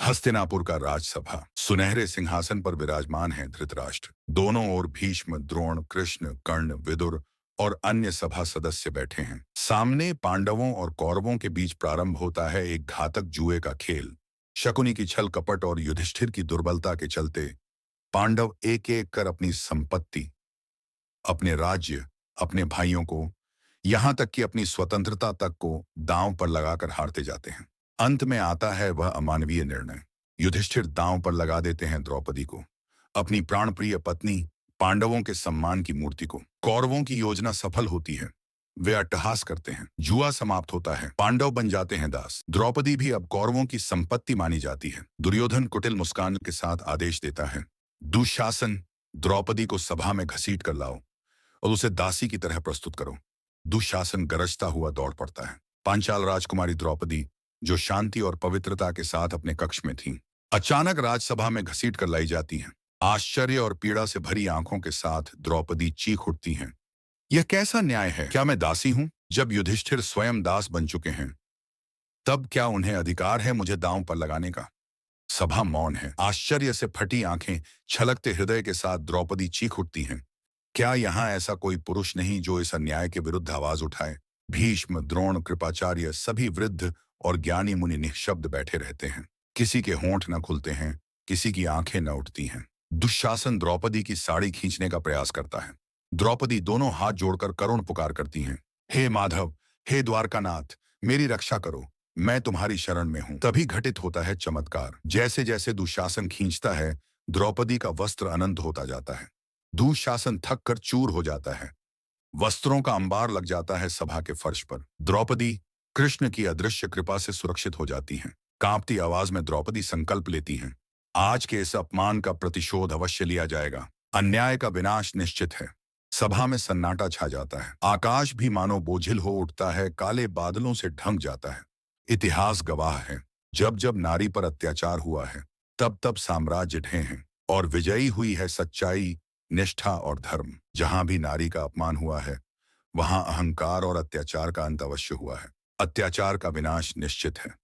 हस्तिनापुर का राजसभा। सुनहरे सिंहासन पर विराजमान है धृतराष्ट्र। दोनों ओर भीष्म, द्रोण, कृष्ण, कर्ण, विदुर और अन्य सभा सदस्य बैठे हैं। सामने पांडवों और कौरवों के बीच प्रारंभ होता है एक घातक जुए का खेल। शकुनी की छल कपट और युधिष्ठिर की दुर्बलता के चलते पांडव एक एक कर अपनी संपत्ति, अपने राज्य, अपने भाइयों को, यहां तक कि अपनी स्वतंत्रता तक को दांव पर लगाकर हारते जाते हैं। अंत में आता है वह अमानवीय निर्णय। युधिष्ठिर दांव पर लगा देते हैं द्रौपदी को, अपनी प्राणप्रिय पत्नी, पांडवों के सम्मान की मूर्ति को। कौरवों की योजना सफल होती है। वे अट्टहास करते हैं। जुआ समाप्त होता है। पांडव बन जाते हैं दास। द्रौपदी भी अब कौरवों की संपत्ति मानी जाती है। दुर्योधन कुटिल मुस्कान के साथ आदेश देता है, दुशासन, द्रौपदी को सभा में घसीट कर लाओ और उसे दासी की तरह प्रस्तुत करो। दुशासन गरजता हुआ दौड़ पड़ता है। पांचाल राजकुमारी द्रौपदी, जो शांति और पवित्रता के साथ अपने कक्ष में थीं, अचानक राजसभा में घसीट कर लाई जाती हैं। आश्चर्य और पीड़ा से भरी आंखों के साथ द्रौपदी चीख उठती हैं, यह कैसा न्याय है? क्या मैं दासी हूं? जब युधिष्ठिर स्वयं दास बन चुके हैं, तब क्या उन्हें अधिकार है मुझे दांव पर लगाने का? सभा मौन है। आश्चर्य से फटी आंखें, छलकते हृदय के साथ द्रौपदी चीख उठती हैं, क्या यहाँ ऐसा कोई पुरुष नहीं जो इस अन्याय के विरुद्ध आवाज उठाए? भीष्म, द्रोण, कृपाचार्य, सभी वृद्ध और ज्ञानी मुनि निःशब्द बैठे रहते हैं। किसी के होंठ न खुलते हैं, किसी की आंखें न उठती हैं। दुशासन द्रौपदी की साड़ी खींचने का प्रयास करता है। द्रौपदी दोनों हाथ जोड़कर करुण पुकार करती हैं, हे माधव, हे द्वारकानाथ, मेरी रक्षा करो, मैं तुम्हारी शरण में हूं। तभी घटित होता है चमत्कार। जैसे जैसे दुशासन खींचता है, द्रौपदी का वस्त्र अनंत होता जाता है। दुशासन थक कर चूर हो जाता है। वस्त्रों का अंबार लग जाता है सभा के फर्श पर। द्रौपदी कृष्ण की अदृश्य कृपा से सुरक्षित हो जाती हैं। कांपती आवाज में द्रौपदी संकल्प लेती हैं, आज के इस अपमान का प्रतिशोध अवश्य लिया जाएगा। अन्याय का विनाश निश्चित है। सभा में सन्नाटा छा जाता है। आकाश भी मानो बोझिल हो उठता है, काले बादलों से ढंक जाता है। इतिहास गवाह है, जब जब नारी पर अत्याचार हुआ है, तब तब साम्राज्य ढहे हैं और विजयी हुई है सच्चाई, निष्ठा और धर्म। जहां भी नारी का अपमान हुआ है, वहां अहंकार और अत्याचार का अंत अवश्य हुआ है। अत्याचार का विनाश निश्चित है।